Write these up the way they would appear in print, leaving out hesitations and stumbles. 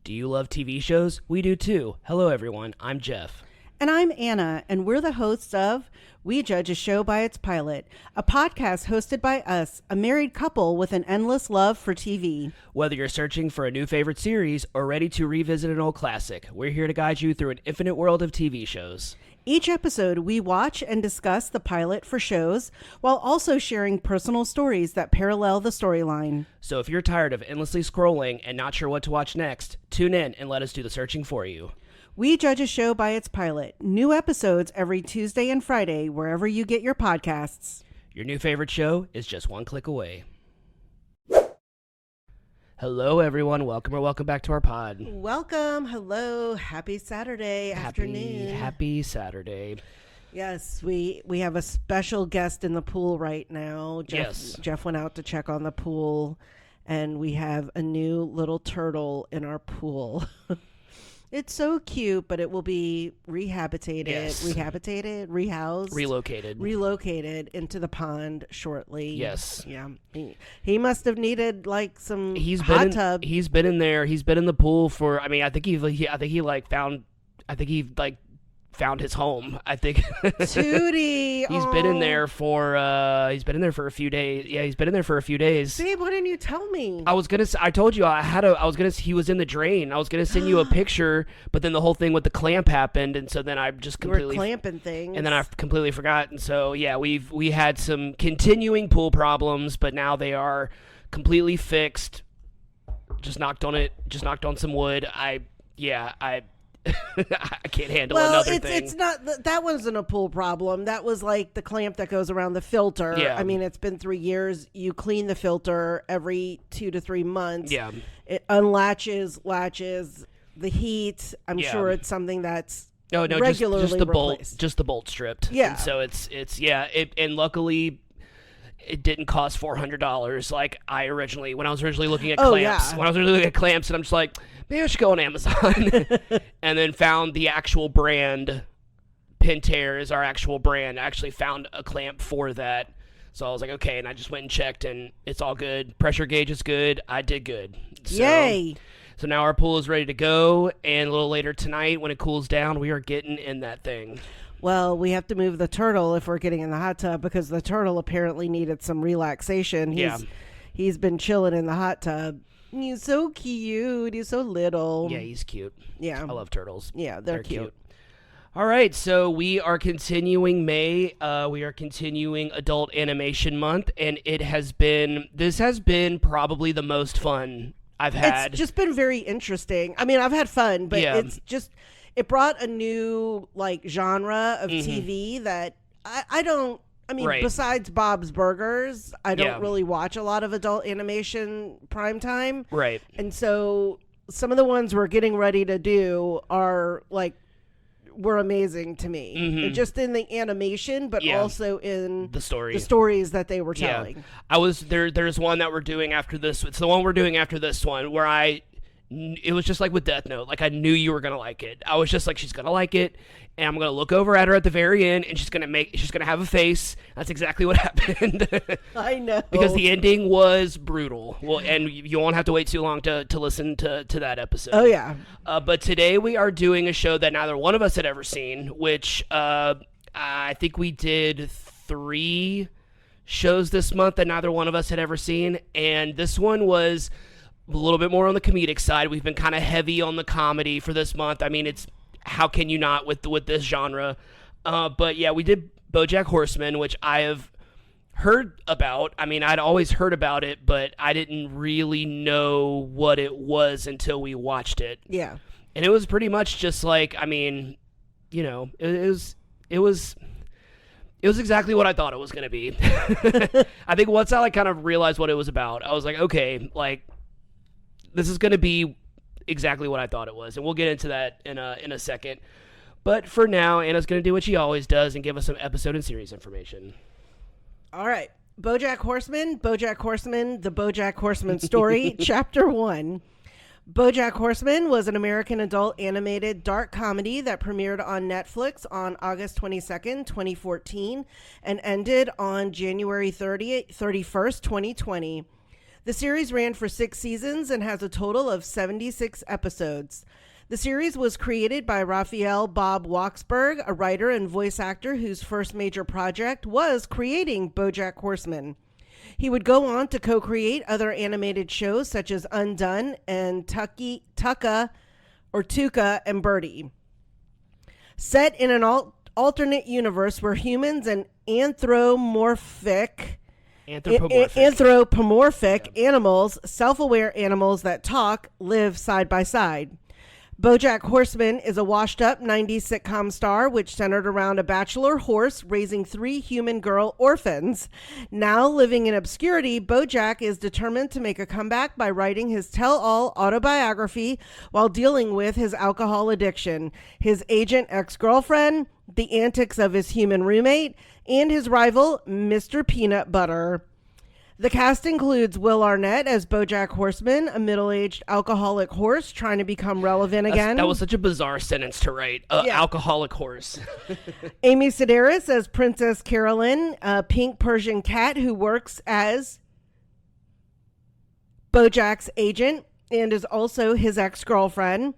Do you love TV shows? We do too. Hello everyone, I'm Jeff. And I'm Anna, and we're the hosts of We Judge a Show by Its Pilot, a podcast hosted by us, a married couple with an endless love for TV. Whether you're searching for a new favorite series or ready to revisit an old classic, we're here to guide you through an infinite world of TV shows. Each episode, we watch and discuss the pilot for shows, while also sharing personal stories that parallel the storyline. So if you're tired of endlessly scrolling and not sure what to watch next, tune in and let us do the searching for you. We Judge a Show by Its Pilot. New episodes every Tuesday and Friday, wherever you get your podcasts. Your new favorite show is just one click away. Hello, everyone. Welcome back to our pod. Welcome. Hello. Happy Saturday afternoon. Happy Saturday. Yes, we have a special guest in the pool right now. Jeff went out to check on the pool, and we have a new little turtle in our pool. It's so cute, but it will be relocated into the pond shortly. Yes. Yeah. He must have needed like some hot tub. He's been in there. He's been in the pool for. I mean, I think he found his home. I think Tootie. He's been in there for a few days. Yeah, he's been in there for a few days. Babe, why didn't you tell me? I told you he was in the drain. I was gonna send you a picture, but then the whole thing with the clamp happened, and so then I just completely clamping things, and then I completely forgot. And so yeah, we had some continuing pool problems, but now they are completely fixed. Just knocked on some wood. I can't handle another thing. It's not that wasn't a pool problem. That was like the clamp that goes around the filter. Yeah. I mean, it's been 3 years. You clean the filter every 2 to 3 months. Yeah. It unlatches, latches, the heat. I'm sure it's something that's regularly just the bolt stripped. Yeah. And so and luckily it didn't cost $400 like when I was originally looking at clamps. Yeah. When I was originally looking at clamps, and I'm just like, maybe I should go on Amazon. And then found the actual brand. Pentair is our actual brand. I actually found a clamp for that. So I was like, okay, and I just went and checked, and it's all good. Pressure gauge is good. I did good. Yay! So now our pool is ready to go, and a little later tonight, when it cools down, we are getting in that thing. Well, we have to move the turtle if we're getting in the hot tub, because the turtle apparently needed some relaxation. He's been chilling in the hot tub. He's so cute. He's so little. Yeah, he's cute. Yeah. I love turtles. Yeah, they're cute. All right, so we are continuing May. We are continuing Adult Animation Month, and this has been probably the most fun I've had. It's just been very interesting. I mean, I've had fun, but it brought a new genre of TV that besides Bob's Burgers, I don't really watch a lot of adult animation primetime. Right. And so some of the ones we're getting ready to do were amazing to me. Mm-hmm. Just in the animation, but also in the stories that they were telling. There's one that we're doing after this. It's the one we're doing after this one where it was just like with Death Note. Like, I knew you were going to like it. I was just like, she's going to like it. And I'm going to look over at her at the very end, and she's going to have a face. That's exactly what happened. I know. Because the ending was brutal. Well, and you won't have to wait too long to listen to that episode. Oh, yeah. But today we are doing a show that neither one of us had ever seen, which I think we did 3 shows this month that neither one of us had ever seen. And this one was a little bit more on the comedic side. We've been kind of heavy on the comedy for this month. I mean, it's how can you not with this genre? But yeah, we did BoJack Horseman, which I have heard about. I mean, I'd always heard about it, but I didn't really know what it was until we watched it. Yeah. And it was pretty much just like, I mean, it was exactly what I thought it was going to be. I think once I kind of realized what it was about, I was like, okay, this is going to be exactly what I thought it was, and we'll get into that in a second. But for now, Anna's going to do what she always does and give us some episode and series information. All right. BoJack Horseman, the BoJack Horseman story, Chapter 1. BoJack Horseman was an American adult animated dark comedy that premiered on Netflix on August 22nd, 2014, and ended on January 31st, 2020. The series ran for 6 seasons and has a total of 76 episodes. The series was created by Raphael Bob Waksberg, a writer and voice actor whose first major project was creating BoJack Horseman. He would go on to co-create other animated shows such as Undone and Tuca and Birdie. Set in an alternate universe where humans and anthropomorphic animals, self-aware animals that talk, live side by side. BoJack Horseman is a washed-up 90s sitcom star which centered around a bachelor horse raising 3 human girl orphans. Now living in obscurity, BoJack is determined to make a comeback by writing his tell-all autobiography while dealing with his alcohol addiction, his agent ex-girlfriend, the antics of his human roommate, and his rival, Mr. Peanut Butter. The cast includes Will Arnett as BoJack Horseman, a middle-aged alcoholic horse trying to become relevant again. That was such a bizarre sentence to write. Alcoholic horse. Amy Sedaris as Princess Carolyn, a pink Persian cat who works as BoJack's agent and is also his ex-girlfriend.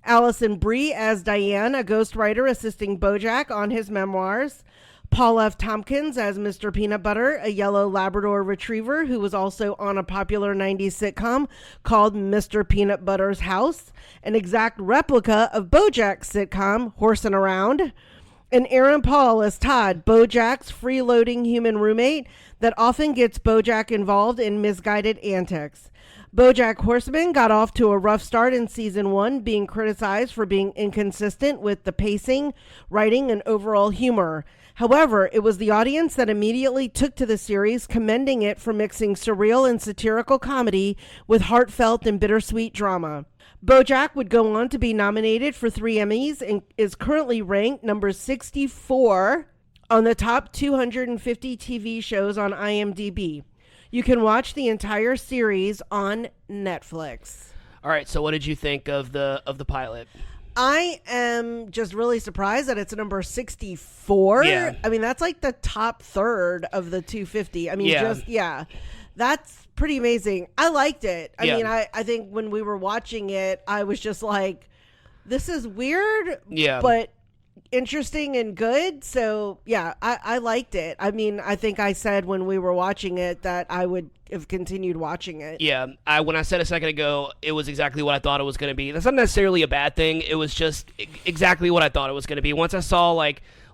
Allison Brie as Diane, a ghostwriter assisting BoJack on his memoirs. Paul F. Tompkins as Mr. Peanut Butter, a yellow Labrador retriever who was also on a popular 90s sitcom called Mr. Peanut Butter's House, an exact replica of BoJack's sitcom, Horsin' Around. And Aaron Paul as Todd, BoJack's freeloading human roommate that often gets BoJack involved in misguided antics. BoJack Horseman got off to a rough start in season 1, being criticized for being inconsistent with the pacing, writing, and overall humor. However, it was the audience that immediately took to the series, commending it for mixing surreal and satirical comedy with heartfelt and bittersweet drama. BoJack would go on to be nominated for 3 Emmys and is currently ranked number 64 on the top 250 TV shows on IMDb. You can watch the entire series on Netflix. All right, so what did you think of the pilot? I am just really surprised that it's number 64. Yeah. I mean, that's like the top third of the 250. I mean, that's pretty amazing. I liked it. I mean, I think when we were watching it, I was just like, this is weird, but interesting and good. So yeah, I liked it. I mean, I think I said when we were watching it that I would have continued watching it. Yeah, when I said a second ago, it was exactly what I thought it was going to be. That's not necessarily a bad thing. It was just exactly what I thought it was going to be. Once I saw,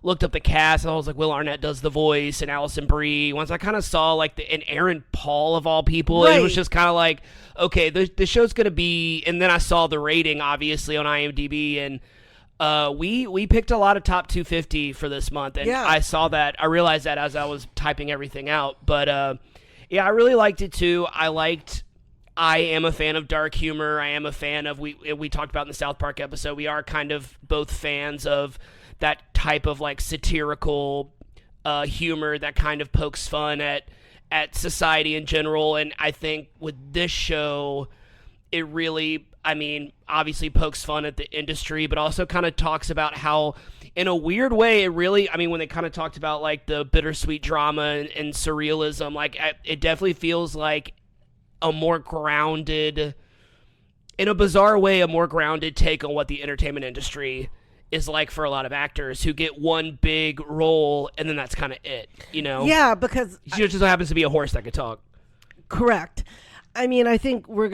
looked up the cast, I was like, Will Arnett does the voice, and Allison Brie. Once I kind of saw, and Aaron Paul of all people, It was just kind of like, okay, the show's going to be, and then I saw the rating, obviously, on IMDb, and we picked a lot of top 250 for this month, and I saw that. I realized that as I was typing everything out, but yeah, I really liked it too. I am a fan of dark humor. I am a fan of, we talked about in the South Park episode, we are kind of both fans of that type of satirical humor that kind of pokes fun at society in general. And I think with this show, it really, I mean, obviously pokes fun at the industry, but also kind of talks about how, in a weird way, it really, I mean, when they kind of talked about the bittersweet drama and surrealism, it definitely feels like a more grounded, in a bizarre way, a more grounded take on what the entertainment industry is like for a lot of actors who get one big role and then that's kind of it, you know? Yeah, because she just happens to be a horse that could talk. Correct. I mean, I think we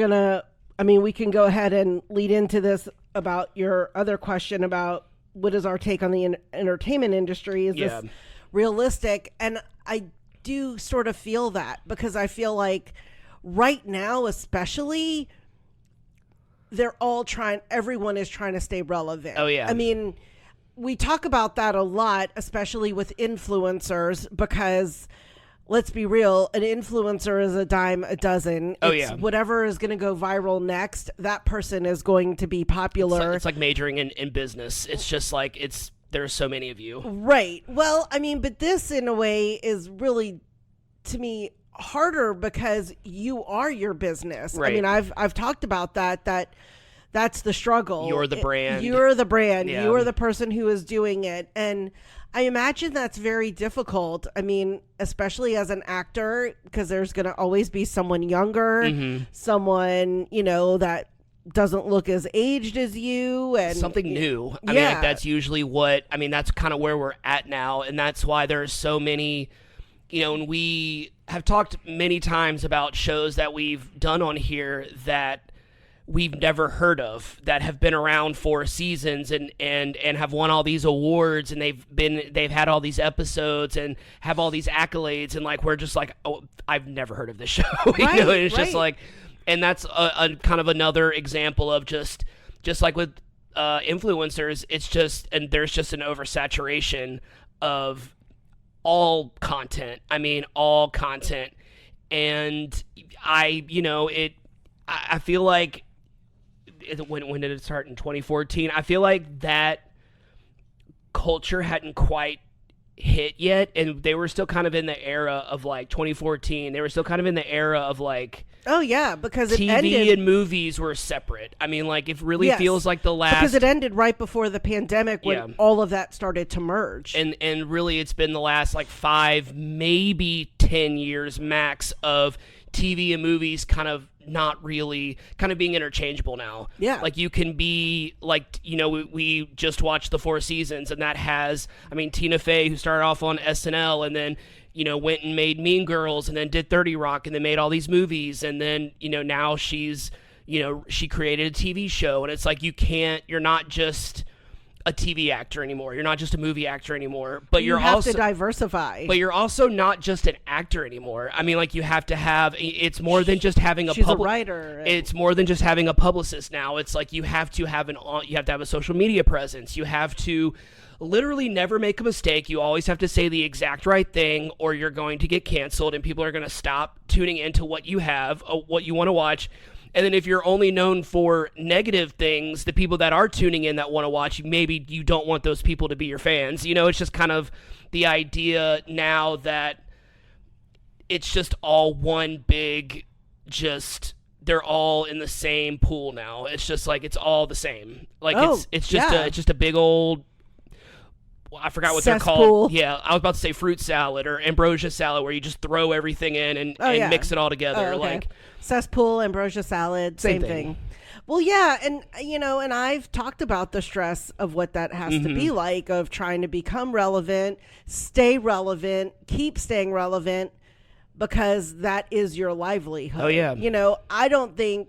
can go ahead and lead into this about your other question about what is our take on the entertainment industry? Is this realistic? And I do sort of feel that, because I feel like right now, especially, everyone is trying to stay relevant. Oh, yeah. I mean, we talk about that a lot, especially with influencers, because let's be real, an influencer is a dime a dozen. Whatever is going to go viral next, that person is going to be popular. It's like majoring in business. It's just there's so many of you. Right. Well, I mean, but this in a way is really, to me, harder because you are your business. Right. I mean, I've talked about that That's the struggle. You're the brand. You're the brand. Yeah. You're the person who is doing it. And I imagine that's very difficult. I mean, especially as an actor, because there's going to always be someone younger, someone, that doesn't look as aged as you, and something new. I mean, like, that's usually that's kind of where we're at now. And that's why there's so many, and we have talked many times about shows that we've done on here that we've never heard of, that have been around for seasons and have won all these awards, and they've had all these episodes and have all these accolades, and like we're just like, oh, I've never heard of this show. Right, It's just like, and that's a kind of another example of just like with influencers, it's just, and there's just an oversaturation of all content. I mean, all content. And I feel like, when did it start? In 2014? I feel like that culture hadn't quite hit yet, and they were still kind of in the era of like 2014. They were still kind of in the era of like, oh yeah, because TV it ended, and movies were separate. I mean, like, it really feels like the last, because it ended right before the pandemic when all of that started to merge. And really, it's been the last like 5, maybe 10 years max of TV and movies kind of not really, kind of being interchangeable now. Yeah. Like, you can be like, we just watched The Four Seasons, and that has, Tina Fey, who started off on SNL and then, went and made Mean Girls and then did 30 Rock and then made all these movies. And then, now she's, she created a TV show, and it's like, you're not just a TV actor anymore. You're not just a movie actor anymore, but you have also to diversify. But you're also not just an actor anymore. I mean, like, you have to have, it's more than just having She's a writer. It's more than just having a publicist now. It's like, you have to have a social media presence. You have to literally never make a mistake. You always have to say the exact right thing, or you're going to get canceled, and people are going to stop tuning into what you have, what you want to watch. And then if you're only known for negative things, the people that are tuning in that want to watch, maybe you don't want those people to be your fans. It's just kind of the idea now that it's just all one big, they're all in the same pool now. It's just like, it's all the same. Like, it's just a big old, I forgot what they're called. Yeah, I was about to say fruit salad or ambrosia salad, where you just throw everything in and mix it all together. Okay. Like cesspool, ambrosia salad, same thing. Well, yeah, and and I've talked about the stress of what that has to be like, of trying to become relevant, stay relevant, keep staying relevant, because that is your livelihood. Oh yeah. I don't think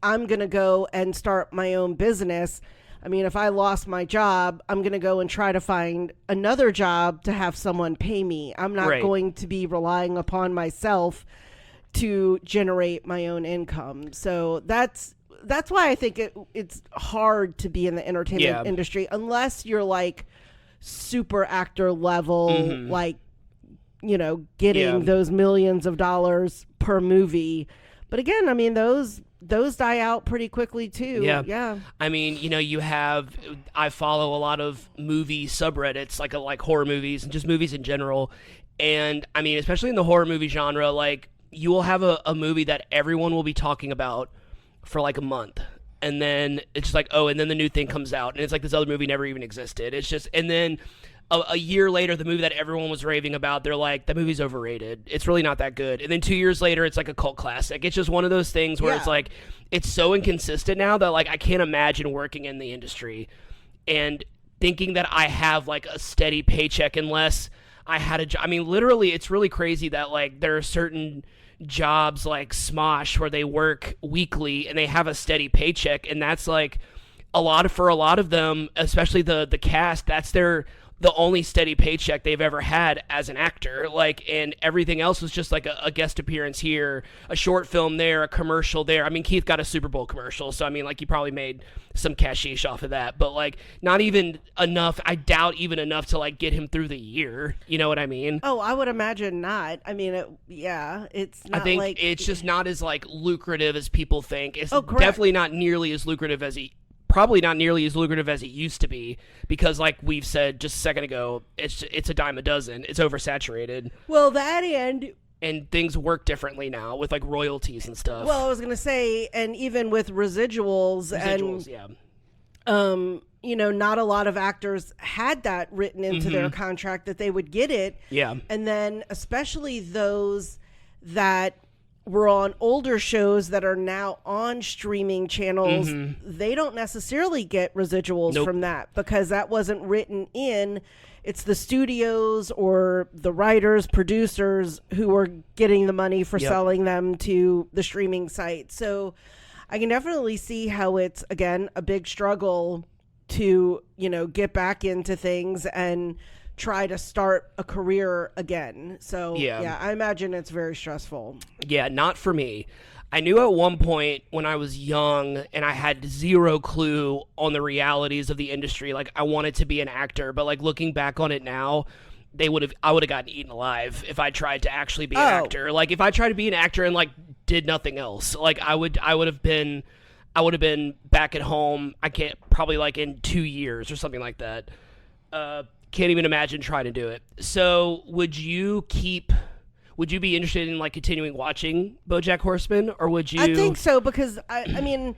I'm going to go and start my own business. I mean, if I lost my job, I'm going to go and try to find another job to have someone pay me. I'm not going to be relying upon myself to generate my own income. So that's why I think it's hard to be in the entertainment industry, unless you're like super actor level, like, getting those millions of dollars per movie. But again, I mean, those die out pretty quickly too. Yeah. I mean, I follow a lot of movie subreddits, like horror movies and just movies in general. And I mean, especially in the horror movie genre, like, you will have a movie that everyone will be talking about for like a month. And then it's just like, oh, and then the new thing comes out, and it's like this other movie never even existed. It's just, and then a year later, the movie that everyone was raving about, they're like, that movie's overrated. It's really not that good. And then 2 years later, it's like a cult classic. It's just one of those things where it's like, it's so inconsistent now that, like, I can't imagine working in the industry and thinking that I have like a steady paycheck unless I had a job. I mean, literally, it's really crazy that, like, there are certain jobs like Smosh where they work weekly and they have a steady paycheck, and that's like for a lot of them, especially the cast, that's the only steady paycheck they've ever had as an actor. Like, and everything else was just like a guest appearance here, a short film there, a commercial there. I mean, Keith got a Super Bowl commercial, so I mean, like, he probably made some cashish off of that, but like, not even enough. I doubt even enough to like get him through the year. You know what I mean? Oh, I would imagine not. I mean, it's not, I think like, it's just not as like lucrative as people think. It's definitely not nearly as lucrative as probably not nearly as lucrative as it used to be, because like we've said just a second ago, it's a dime a dozen. It's oversaturated. Well, that, and and things work differently now with like royalties and stuff. Well, I was gonna say, and even with residuals and yeah. Not a lot of actors had that written into their contract that they would get it. Yeah. And then especially those that were on older shows that are now on streaming channels, they don't necessarily get residuals from that because that wasn't written in. It's the studios or the writers, producers who are getting the money for selling them to the streaming site. So I can definitely see how it's, again, a big struggle to, get back into things and try to start a career again. So, yeah, I imagine it's very stressful. Yeah, not for me. I knew at one point when I was young and I had zero clue on the realities of the industry, like I wanted to be an actor, but like looking back on it now, I would have gotten eaten alive if I tried to actually be an actor. Like if I tried to be an actor and like did nothing else, like I would have been back at home. I can't probably like in 2 years or something like that. Can't even imagine trying to do it. So would you be interested in like continuing watching BoJack Horseman, or would you? I think so, because I mean,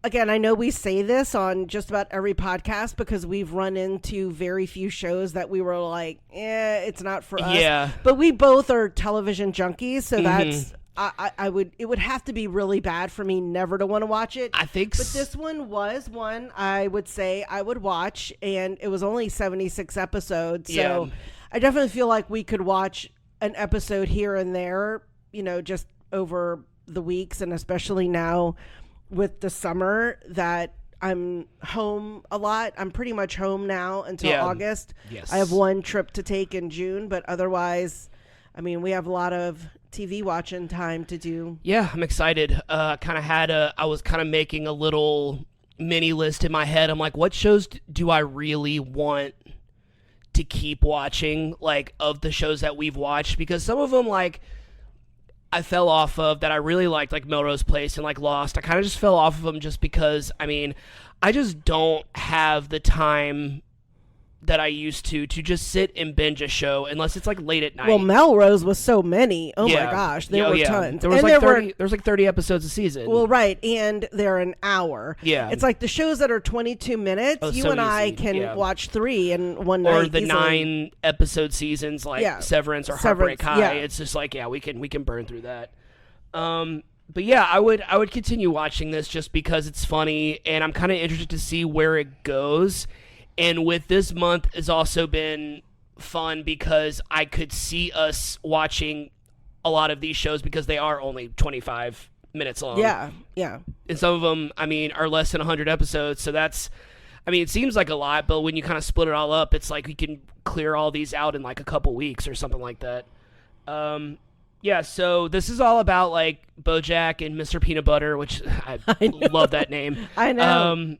again, I know we say this on just about every podcast because we've run into very few shows that we were like, it's not for us. Yeah. But we both are television junkies, so that's it would have to be really bad for me never to want to watch it. I think But this one was one I would say I would watch, and it was only 76 episodes. So I definitely feel like we could watch an episode here and there, just over the weeks, and especially now with the summer that I'm home a lot. I'm pretty much home now until August. Yes. I have one trip to take in June, but otherwise, I mean, we have a lot of TV watching time to do. Yeah, I'm excited. I was kind of making a little mini list in my head. I'm like, what shows do I really want to keep watching, like, of the shows that we've watched? Because some of them, like, I fell off of that I really liked, like Melrose Place and like Lost. I kind of just fell off of them just because, I mean, I just don't have the time that I used to just sit and binge a show unless it's like late at night. Well, Melrose was so many. Oh my gosh, there were tons. There was like 30. There was like 30 episodes a season. Well, right, and they're an hour. Yeah, it's like the shows that are 22 minutes. You and I can watch 3 in one night. Or the easily. 9-episode seasons like Severance or Heartbreak High. Yeah. It's just like we can burn through that. But yeah, I would continue watching this just because it's funny, and I'm kind of interested to see where it goes. And with this month has also been fun because I could see us watching a lot of these shows because they are only 25 minutes long. Yeah, yeah. And some of them, I mean, are less than 100 episodes. So that's, I mean, it seems like a lot, but when you kind of split it all up, it's like we can clear all these out in like a couple weeks or something like that. Yeah, so this is all about like BoJack and Mr. Peanut Butter, which I love that name. I know.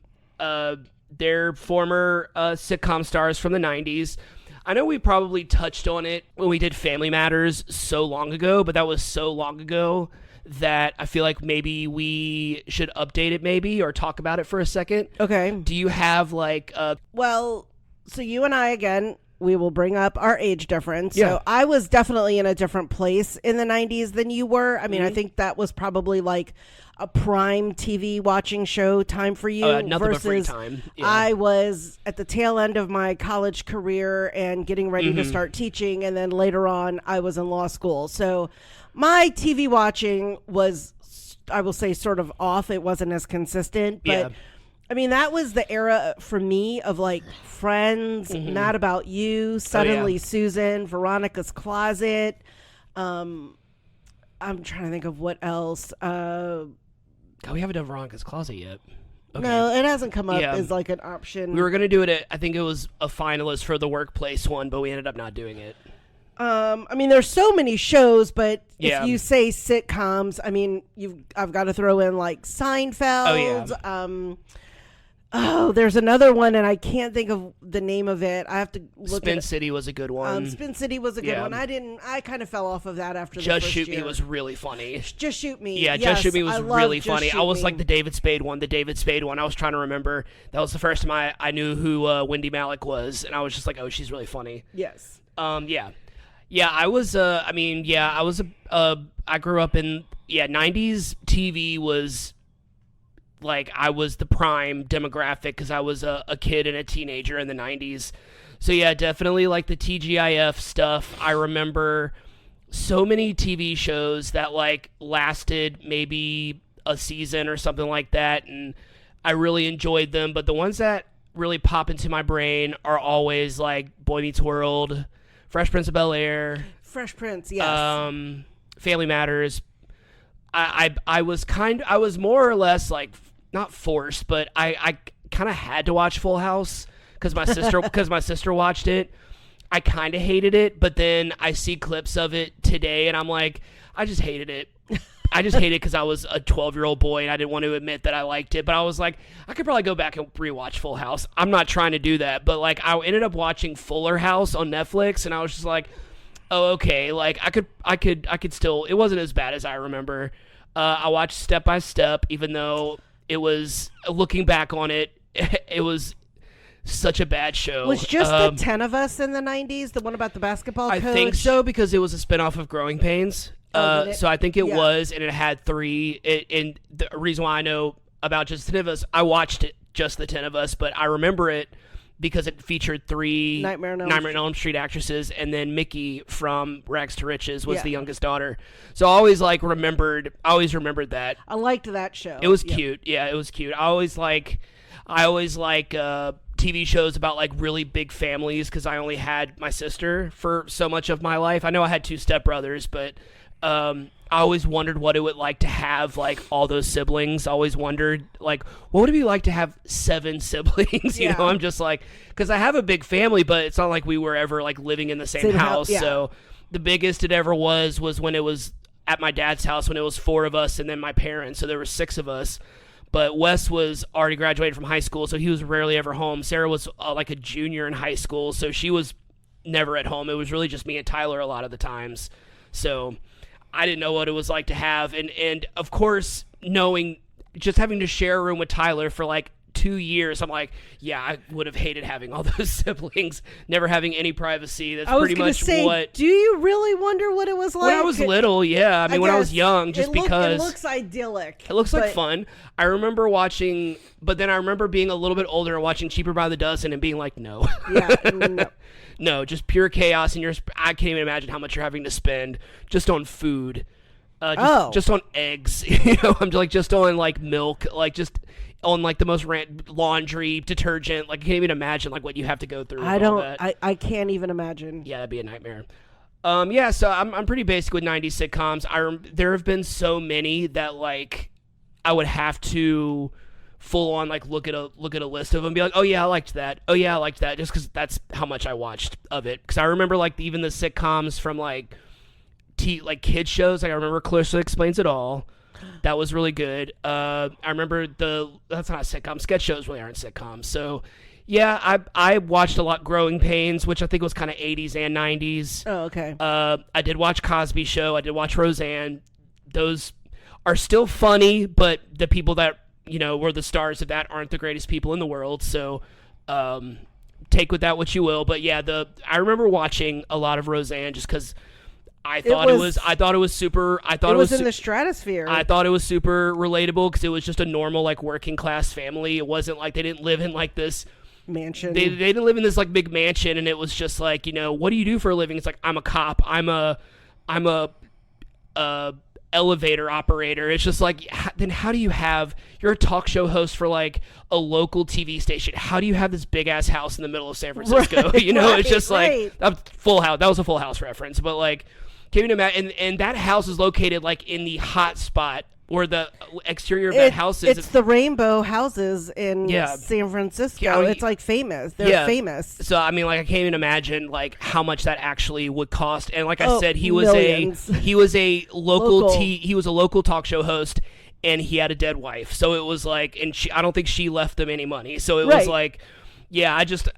They're former sitcom stars from the 90s. I know we probably touched on it when we did Family Matters so long ago, but that was so long ago that I feel like maybe we should update it maybe or talk about it for a second. Okay. Do you have like Well, so you and I, again, we will bring up our age difference. Yeah. So I was definitely in a different place in the 90s than you were. I mean, I think that was probably like a prime TV watching show time for you nothing versus but free time. Yeah. I was at the tail end of my college career and getting ready to start teaching, and then later on I was in law school. So my TV watching was, I will say, sort of off. It wasn't as consistent, but I mean, that was the era for me of like Friends, Not About You, Suddenly Susan, Veronica's Closet. I'm trying to think of what else. We haven't done Veronica's Closet yet. Okay. No, it hasn't come up as like an option. We were going to do it I think it was a finalist for the Workplace one, but we ended up not doing it. I mean, there's so many shows, but if you say sitcoms, I mean, I've got to throw in like Seinfeld. There's another one, and I can't think of the name of it. I have to look. Spin City was a good one. Spin City was a good one. I kind of fell off of that after Just the first Shoot year. Me was really funny. Just Shoot Me. Yeah, yes, Just Shoot Me was really funny. I was Me. like the David Spade one. I was trying to remember. That was the first time I knew who Wendy Malick was, and I was just like, oh, she's really funny. Yes. Yeah. Yeah, I was. I grew up in 90s TV was like I was the prime demographic because I was a kid and a teenager in the 90s. So yeah, definitely like the TGIF stuff. I remember so many TV shows that like lasted maybe a season or something like that, and I really enjoyed them. But the ones that really pop into my brain are always like Boy Meets World, Fresh Prince of Bel-Air, Fresh Prince, yes. Family Matters. I was more or less like not forced, but I kind of had to watch Full House because my sister watched it. I kind of hated it, but then I see clips of it today, and I'm like, I just hated it. I just hated it because I was a 12-year-old boy, and I didn't want to admit that I liked it. But I was like, I could probably go back and rewatch Full House. I'm not trying to do that, but like I ended up watching Fuller House on Netflix, and I was just like, oh, okay. Like I could still. It wasn't as bad as I remember. I watched Step by Step, even though it was looking back on it, it was such a bad show. Was just the 10 of Us in the 90s, the one about the basketball coach? I think so, because it was a spinoff of Growing Pains. So I think it was, and it had 3. And the reason why I know about just the 10 of Us, I watched it, just the 10 of Us, but I remember it because it featured 3 Nightmare on Elm Street actresses, and then Mickey from Rags to Riches was the youngest daughter. So I always remembered that. I liked that show. It was cute. Yeah, it was cute. I always like TV shows about like really big families because I only had my sister for so much of my life. I know I had 2 stepbrothers, but I always wondered what it would like to have like all those siblings. I always wondered like what would it be like to have 7 siblings? You know, I'm just like, because I have a big family, but it's not like we were ever like living in the same house. So the biggest it ever was when it was at my dad's house when it was 4 of us and then my parents. So there were 6 of us. But Wes was already graduated from high school, so he was rarely ever home. Sarah was like a junior in high school, so she was never at home. It was really just me and Tyler a lot of the times. So I didn't know what it was like to have. And of course, just having to share a room with Tyler for like 2 years, I'm like, yeah, I would have hated having all those siblings, never having any privacy. That's pretty much what. Do you really wonder what it was like? When I was little, yeah. I mean, when I was young, because it looks idyllic. It looks like fun. I remember watching, but then I remember being a little bit older and watching Cheaper by the Dozen and being like, no. Yeah, no. No, just pure chaos, and I can't even imagine how much you're having to spend just on food. Just on eggs, you know, I'm like just on like milk, like just on like the most laundry, detergent. Like I can't even imagine like what you have to go through. I can't even imagine. Yeah, that'd be a nightmare. So I'm pretty basic with 90s sitcoms. There have been so many that like I would have to full on like look at a list of them and be like, oh yeah, I liked that. Oh yeah, I liked that, just because that's how much I watched of it. Because I remember like even the sitcoms from like kids shows. Like I remember Clarissa Explains It All. That was really good. I remember that's not a sitcom. Sketch shows really aren't sitcoms. So yeah, I watched a lot Growing Pains, which I think was kind of 80s and 90s. Oh, okay. I did watch Cosby Show. I did watch Roseanne. Those are still funny, but the people that, you know, were the stars of that aren't the greatest people in the world. So take with that what you will. But yeah, I remember watching a lot of Roseanne just because I thought it was super. I thought it was in the stratosphere. I thought it was super relatable because it was just a normal like working class family. It wasn't like they didn't live in like this mansion. They didn't live in this like big mansion, and it was just like, you know, what do you do for a living? It's like, I'm a cop. I'm a elevator operator. It's just like, then how do you you're a talk show host for like a local TV station. How do you have this big ass house in the middle of San Francisco? Right, you know, it's just right. like Full House. That was a Full House reference, but like, can you imagine? And that house is located like in the hot spot where the exterior of that house is. It's the rainbow houses in San Francisco. Yeah, I mean, it's like famous. They're famous. So I mean, like I can't even imagine like how much that actually would cost. And like I said, he was a local talk show host, and he had a dead wife. So it was like, and I don't think she left him any money. So it was like, yeah, I just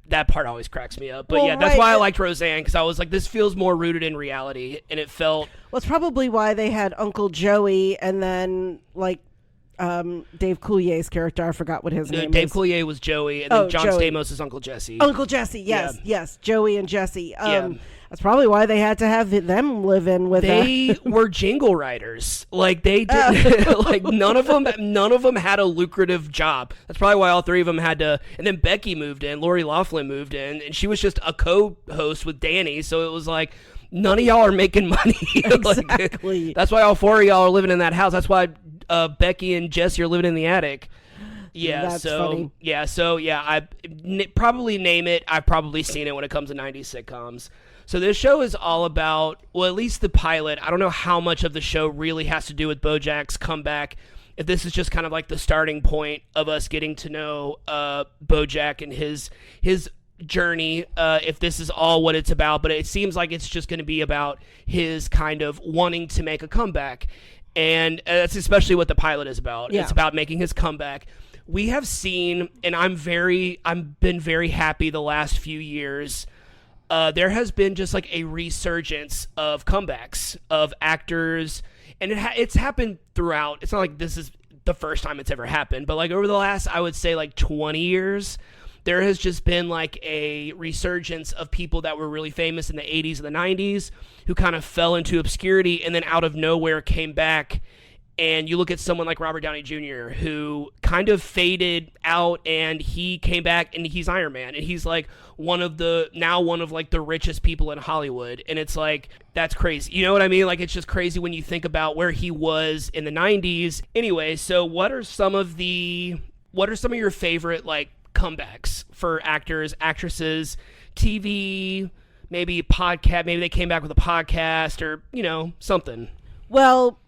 that part always cracks me up. But that's why I liked Roseanne, because I was like, this feels more rooted in reality, and it felt. Well, it's probably why they had Uncle Joey, and then like Dave Coulier's character. I forgot what his name Dave is. Coulier was Joey, and then John Joey. Stamos is Uncle Jesse. Uncle Jesse, yes. Joey and Jesse. That's probably why they had to have them live in with They were jingle writers. Like they did. Like none of them had a lucrative job. That's probably why all three of them had to. And then Becky moved in. Lori Loughlin moved in, and she was just a co-host with Danny. So it was like, none of y'all are making money. Exactly. Like, that's why all four of y'all are living in that house. That's why Becky and Jesse are living in the attic. Yeah, That's funny. I probably name it. I've probably seen it when it comes to 90s sitcoms. So this show is all about, well, at least the pilot. I don't know how much of the show really has to do with BoJack's comeback. If this is just kind of like the starting point of us getting to know BoJack and his journey, if this is all what it's about. But it seems like it's just going to be about his kind of wanting to make a comeback. And that's especially what the pilot is about. Yeah. It's about making his comeback. We have seen, and I've been very happy the last few years. There has been just like a resurgence of comebacks of actors, and it's happened throughout. It's not like this is the first time it's ever happened, but like over the last, I would say like 20 years, there has just been like a resurgence of people that were really famous in the 80s and the 90s who kind of fell into obscurity and then out of nowhere came back. And you look at someone like Robert Downey Jr., who kind of faded out, and he came back, and he's Iron Man, and he's like one of like the richest people in Hollywood. And it's like, that's crazy. You know what I mean? Like, it's just crazy when you think about where he was in the 90s. Anyway, so what are some of your favorite like comebacks for actors, actresses, TV, maybe podcast, maybe they came back with a podcast or, something? Well,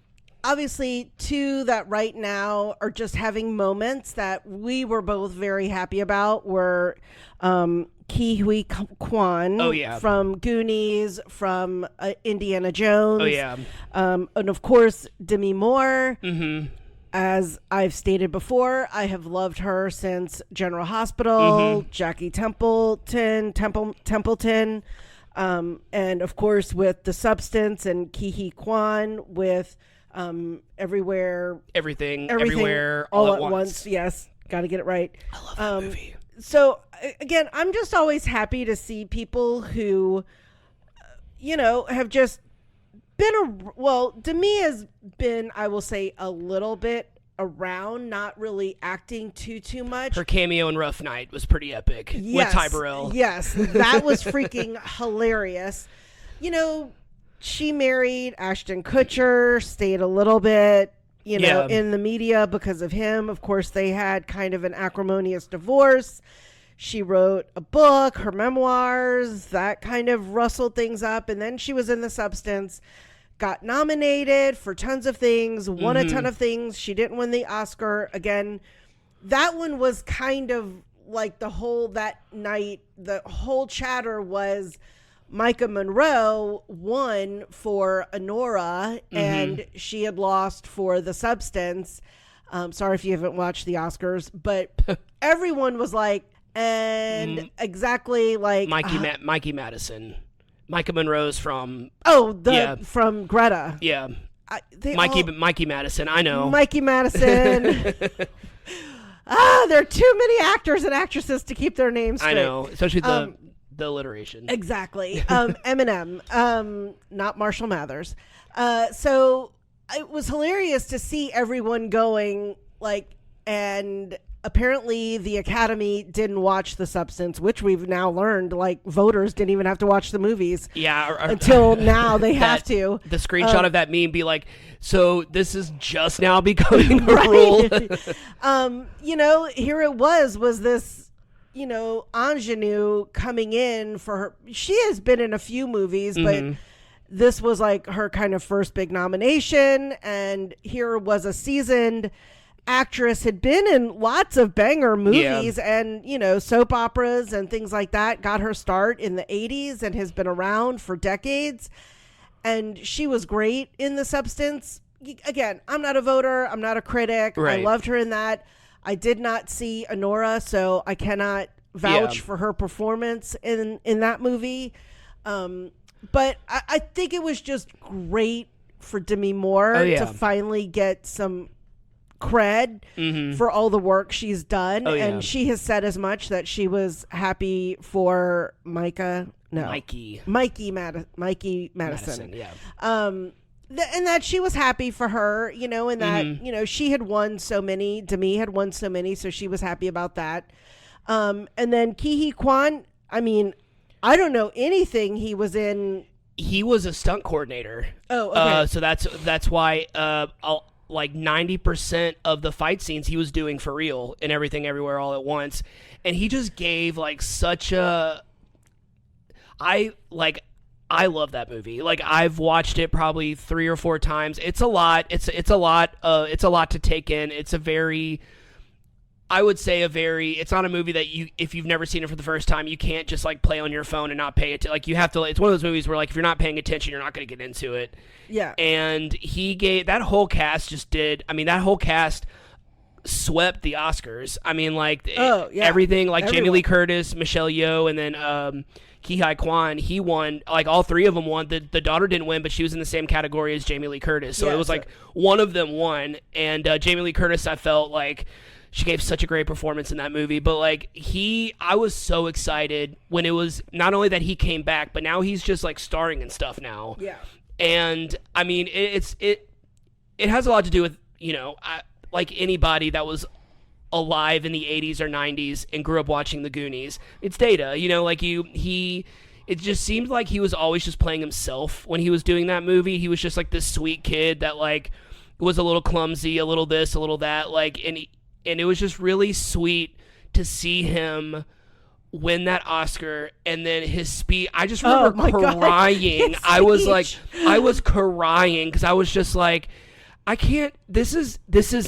obviously, two that right now are just having moments that we were both very happy about were Ke Huy Quan from Goonies, from Indiana Jones. Oh, yeah. And of course, Demi Moore. Mm-hmm. As I've stated before, I have loved her since General Hospital, Jackie Templeton, and of course with The Substance, and Ke Huy Quan with Everything, Everywhere, all at once. Yes, got to get it right. I love that movie. So again, I'm just always happy to see people who, have just been Demi has been, I will say, a little bit around, not really acting too much. Her cameo in Rough Night was pretty epic with Ty Burrell. Yes, that was freaking hilarious. She married Ashton Kutcher, stayed a little bit, in the media because of him. Of course, they had kind of an acrimonious divorce. She wrote a book, her memoirs, that kind of rustled things up. And then she was in The Substance, got nominated for tons of things, won a ton of things. She didn't win the Oscar. Again, that one was kind of like that night, the whole chatter was Micah Monroe won for Honora, and she had lost for The Substance. Sorry if you haven't watched the Oscars, but everyone was like, and exactly like Mikey Madison. Micah Monroe's from from Greta. Yeah. Mikey Madison, I know. Mikey Madison. There are too many actors and actresses to keep their names straight. I know, especially the alliteration. Exactly. Eminem, not Marshall Mathers. So it was hilarious to see everyone going and apparently the Academy didn't watch The Substance, which we've now learned, voters didn't even have to watch the movies. Yeah. Until now they have to. The screenshot of that meme be like, so this is just now becoming a rule. Here it was this, ingenue coming in for her. She has been in a few movies, but this was her kind of first big nomination. And here was a seasoned actress, had been in lots of banger movies and, soap operas and things like that. Got her start in the 80s and has been around for decades. And she was great in The Substance. Again, I'm not a voter. I'm not a critic. Right. I loved her in that. I did not see Honora, so I cannot vouch for her performance in that movie. But I think it was just great for Demi Moore to finally get some cred for all the work she's done. Oh, yeah. And she has said as much that she was happy for Mikey Madison. Yeah. And that she was happy for her, you know, and that, you know, she had won so many, Demi had won so many, so she was happy about that. And then Ke Huy Quan, I mean, I don't know anything he was in. He was a stunt coordinator. Oh, okay. So that's why like 90% of the fight scenes he was doing for real and Everything Everywhere All at Once. And he just gave like such a... I love that movie. Like, I've watched it probably 3 or 4 times. It's a lot. It's a lot to take in. It's a very... I would say it's not a movie that if you've never seen it for the first time, you can't just like play on your phone and not pay it. Like, you have to, it's one of those movies where like, if you're not paying attention, you're not going to get into it. Yeah. And that whole cast that whole cast swept the Oscars. I mean, like, everything, like Jamie Lee Curtis, Michelle Yeoh, and then, Ke Huy Quan, he won, like all 3 of them won. The daughter didn't win, but she was in the same category as Jamie Lee Curtis. So it was like one of them won. And Jamie Lee Curtis, I felt like, she gave such a great performance in that movie. But like I was so excited when it was not only that he came back, but now he's just like starring and stuff now. Yeah. And I mean, it has a lot to do with, you know, like anybody that was alive in the 80s or 90s and grew up watching The Goonies. It's Data, you know, like it just seemed like he was always just playing himself when he was doing that movie. He was just like this sweet kid that like was a little clumsy, a little this, a little that, like, and it was just really sweet to see him win that Oscar. And then his speech, I just remember crying. I was crying because I was just like, I can't, this is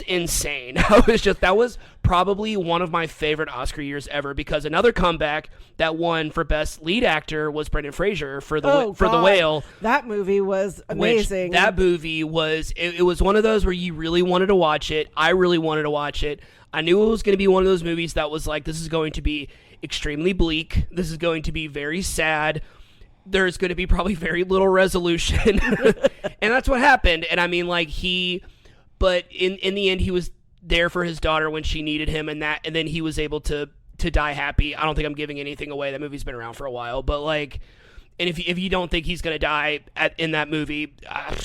insane. That was probably one of my favorite Oscar years ever, because another comeback that won for Best Lead Actor was Brendan Fraser for The Whale. That movie was amazing. That movie was, it was one of those where you really wanted to watch it. I really wanted to watch it. I knew it was going to be one of those movies that was like, this is going to be extremely bleak. This is going to be very sad. There's going to be probably very little resolution. And that's what happened. And I mean, like, but in the end, he was there for his daughter when she needed him, and then he was able to die happy. I don't think I'm giving anything away. That movie's been around for a while, but like, and if you don't think he's going to die in that movie, I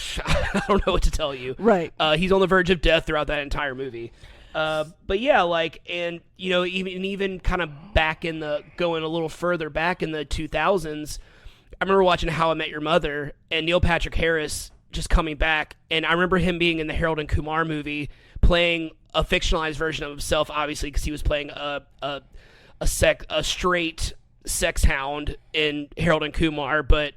don't know what to tell you. Right. He's on the verge of death throughout that entire movie. But yeah, like, and you know, even kind of going a little further back in the 2000s, I remember watching How I Met Your Mother and Neil Patrick Harris just coming back, and I remember him being in the Harold and Kumar movie, playing a fictionalized version of himself, obviously, because he was playing a straight sex hound in Harold and Kumar, but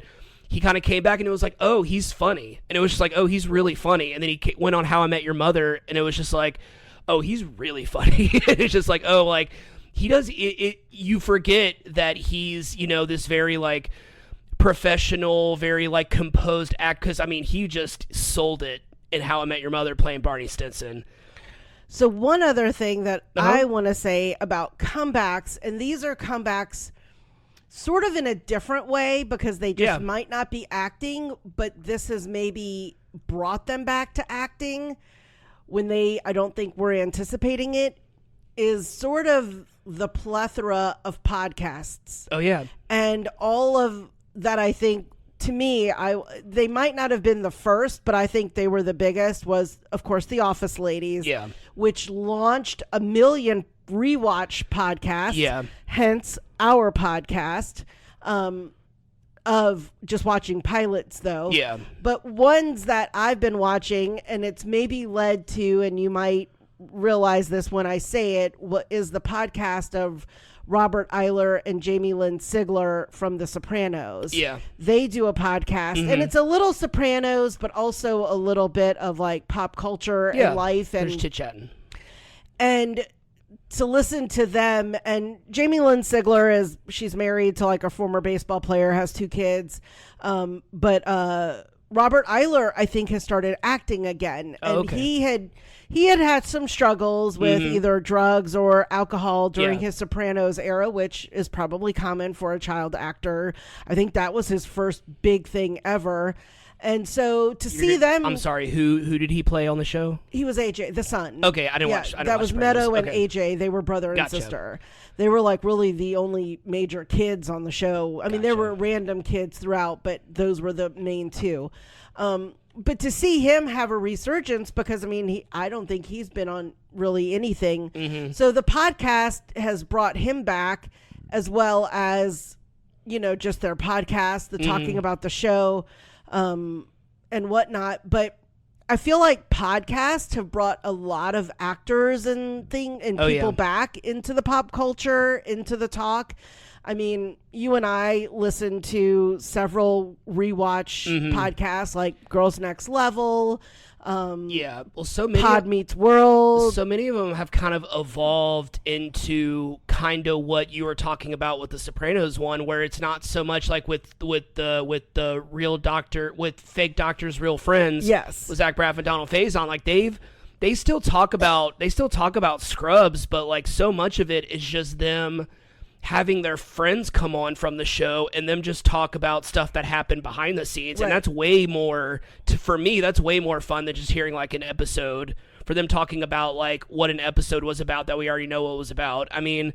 he kind of came back and it was like, oh, he's funny, and it was just like, oh, he's really funny, and then he went on How I Met Your Mother, and it was just like, oh, he's really funny. It's just like, oh, like, he does it. You forget that he's, you know, this very like professional, very like composed act, because I mean, he just sold it in How I Met Your Mother playing Barney Stinson. So one other thing that I want to say about comebacks, and these are comebacks sort of in a different way because they just might not be acting, but this has maybe brought them back to acting when I don't think we're anticipating it, is sort of the plethora of podcasts. Oh yeah. And all of that, I think, to me, they might not have been the first, but I think they were the biggest, was, of course, The Office Ladies, which launched 1 million rewatch podcasts, hence our podcast, of just watching pilots, though. Yeah. But ones that I've been watching, and it's maybe led to, and you might realize this when I say it, is the podcast of Robert Eiler and Jamie Lynn Sigler from The Sopranos. Yeah. They do a podcast, and it's a little Sopranos, but also a little bit of like pop culture and life. And just chit-chatting. And to listen to them, and Jamie Lynn Sigler she's married to like a former baseball player, has 2 kids. But Robert Eiler, I think, has started acting again. And he had some struggles with either drugs or alcohol during his Sopranos era, which is probably common for a child actor. I think that was his first big thing ever. And so to see them, I'm sorry, who did he play on the show? He was AJ, the son. Okay, I didn't watch. That was Meadow and AJ. They were brother and sister. They were like really the only major kids on the show. I mean, there were random kids throughout, but those were the main two. But to see him have a resurgence, because I mean, I don't think he's been on really anything. Mm-hmm. So the podcast has brought him back, as well as, you know, just their podcast, the talking about the show, and whatnot. But I feel like podcasts have brought a lot of actors and people back into the pop culture, into the talk. I mean, you and I listen to several rewatch podcasts like Girls Next Level. So many Pod Meets World. So many of them have kind of evolved into kind of what you were talking about with the Sopranos one, where it's not so much like with the real doctor, with fake doctors, real friends. Yes, with Zach Braff and Donald Faison. Like they still talk about Scrubs, but like so much of it is just them having their friends come on from the show and them just talk about stuff that happened behind the scenes. Right. And that's way more, for me, that's way more fun than just hearing like an episode, for them talking about like what an episode was about that we already know what it was about. I mean,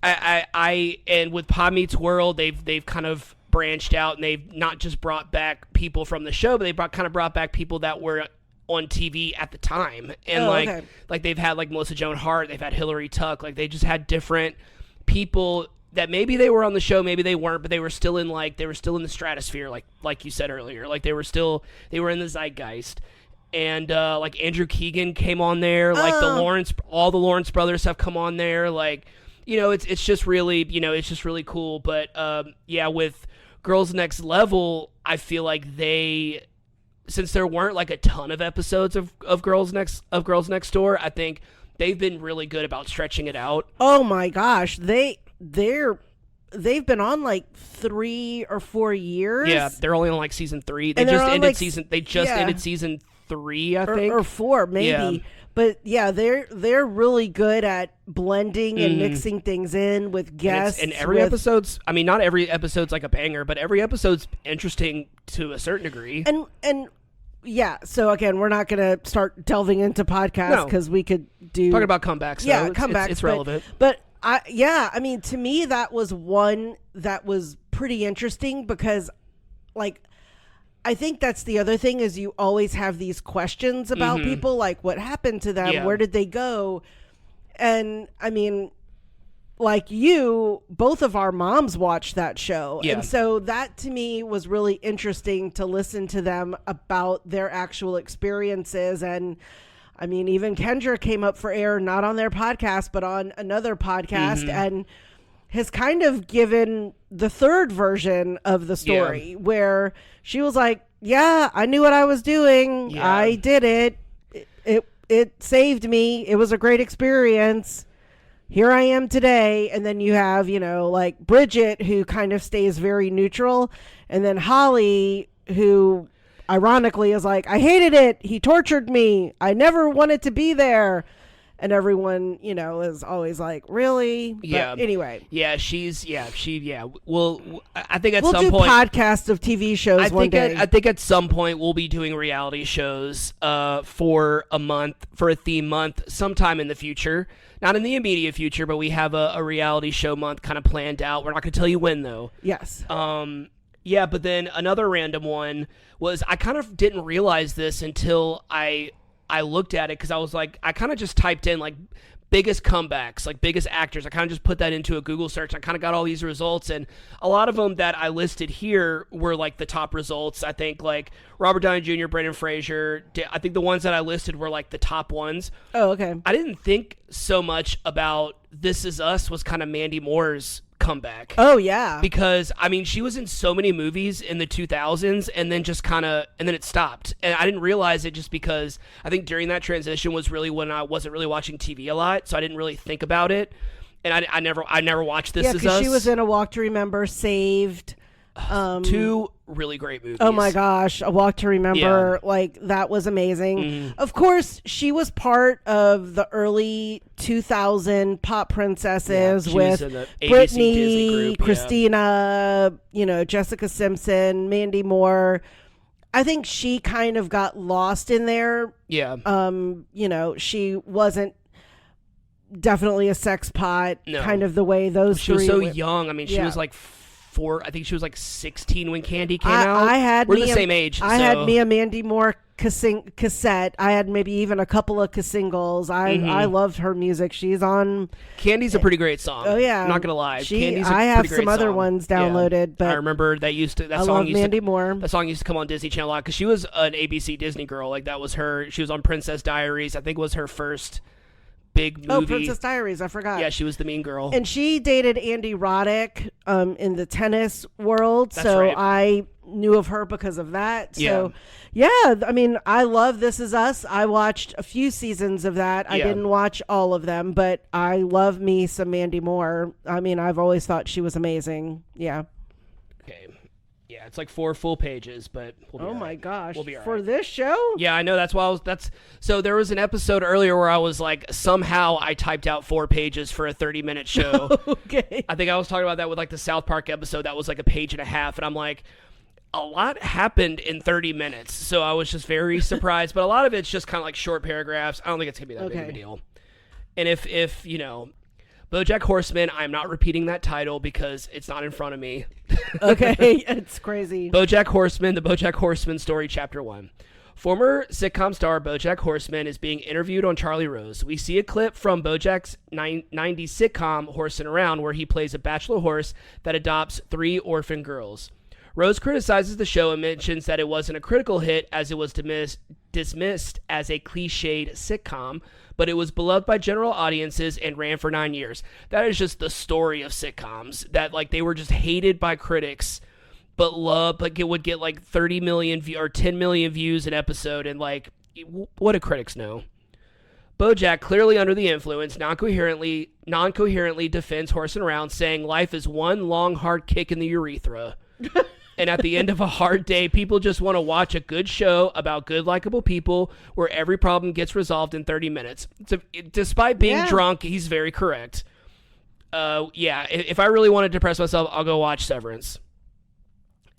and with Pod Meets World, they've kind of branched out, and they've not just brought back people from the show, but they kind of brought back people that were on TV at the time. And like they've had like Melissa Joan Hart, they've had Hillary Tuck, like they just had different people that maybe they were on the show, maybe they weren't, but they were still in the stratosphere, like you said earlier. Like they were in the zeitgeist. And like Andrew Keegan came on there, like all the Lawrence brothers have come on there. Like, you know, it's just really, you know, it's just really cool. But with Girls Next Level, I feel like since there weren't like a ton of episodes of Girls Next Door, I think they've been really good about stretching it out. Oh my gosh, they've been on like 3 or 4 years. Yeah, they're only on like season 3. They just ended season 3, I think, or 4 maybe. Yeah. But yeah, they're really good at blending and mixing things in with guests. And every episode's, I mean, not every episode's like a banger, but every episode's interesting to a certain degree. And yeah, so again, we're not going to start delving into podcasts because we could do... Talking about comebacks. Yeah, comebacks. It's relevant. But I mean, to me, that was one that was pretty interesting because, like, I think that's the other thing is you always have these questions about people, like what happened to them? Yeah. Where did they go? And, I mean... like both of our moms watched that show. Yeah. And so that to me was really interesting to listen to them about their actual experiences. And I mean, even Kendra came up for air, not on their podcast, but on another podcast and has kind of given the third version of the story where she was like, yeah, I knew what I was doing. Yeah. I did it. It saved me. It was a great experience. Here I am today. And then you have, you know, like Bridget, who kind of stays very neutral. And then Holly, who ironically is like, I hated it. He tortured me. I never wanted to be there. And everyone, you know, is always like, really? But anyway. Yeah, Well, I think at some point... we'll do podcasts of TV shows one day. I think at some point we'll be doing reality shows for a theme month sometime in the future. Not in the immediate future, but we have a reality show month kind of planned out. We're not going to tell you when, though. Yes. But then another random one was, I kind of didn't realize this until I looked at it, because I was like, I kind of just typed in like biggest comebacks, like biggest actors. I kind of just put that into a Google search. I kind of got all these results, and a lot of them that I listed here were like the top results. I think like Robert Downey Jr., Brendan Fraser. I think the ones that I listed were like the top ones. Oh, okay. I didn't think so much about This Is Us was kind of Mandy Moore's comeback. Oh yeah, because I mean, she was in so many movies in the 2000s, and then then it stopped, and I didn't realize it just because I think during that transition was really when I wasn't really watching TV a lot, so I didn't really think about it, and I never watched This Is Us. She was in A Walk to Remember, Saved. 2 really great movies. Oh my gosh, A Walk to Remember, like that was amazing. Of course, she was part of the early 2000 pop princesses with Britney, Christina, you know, Jessica Simpson, Mandy Moore. I think she kind of got lost in there. Yeah. She wasn't definitely a sex pot, No. kind of the way those she three was so went. young. I mean, she Yeah. was like 4. I think she was like 16 when Candy came out. We're the same age. I had me a Mandy Moore cassette. I had maybe even a couple of singles. I loved her music. She's on. Candy's a pretty great song. Oh yeah, I'm not gonna lie. Candy's I a have pretty great some other song. ones downloaded, but I remember that I love Mandy Moore. That song used to come on Disney Channel a lot because she was an ABC Disney girl. Like that was her. She was on Princess Diaries. I think was her first big movie. Oh, Princess Diaries. I forgot. Yeah, she was the mean girl. And she dated Andy Roddick in the tennis world. That's so right. I knew of her because of that. Yeah. So, yeah, I mean, I love This Is Us. I watched a few seasons of that. I didn't watch all of them, but I love me some Mandy Moore. I mean, I've always thought she was amazing. Yeah. Okay. Yeah, it's like 4 full pages, but we'll be all my right. gosh. We'll be all For right. this show? Yeah, I know. That's why so there was an episode earlier where I was like, somehow I typed out 4 pages for a 30-minute show. Okay. I think I was talking about that with like the South Park episode that was like a page and a half, and I'm like, a lot happened in 30 minutes, so I was just very surprised. But a lot of it's just kind of like short paragraphs. I don't think it's gonna be that big of a deal. And if BoJack Horseman, I'm not repeating that title because it's not in front of me. Okay, it's crazy. BoJack Horseman, the BoJack Horseman story, Chapter 1. Former sitcom star BoJack Horseman is being interviewed on Charlie Rose. We see a clip from BoJack's 90s sitcom Horsin' Around, where he plays a bachelor horse that adopts 3 orphan girls. Rose criticizes the show and mentions that it wasn't a critical hit as it was dismissed as a cliched sitcom, but it was beloved by general audiences and ran for 9 years. That is just the story of sitcoms, that like they were just hated by critics, but loved. Like it would get like 30 million or 10 million views an episode, and like, what do critics know? BoJack, clearly under the influence, non-coherently defends Horsin' Around, saying life is one long hard kick in the urethra. And at the end of a hard day, people just want to watch a good show about good, likable people where every problem gets resolved in 30 minutes. So, despite being drunk, he's very correct. If I really want to depress myself, I'll go watch Severance.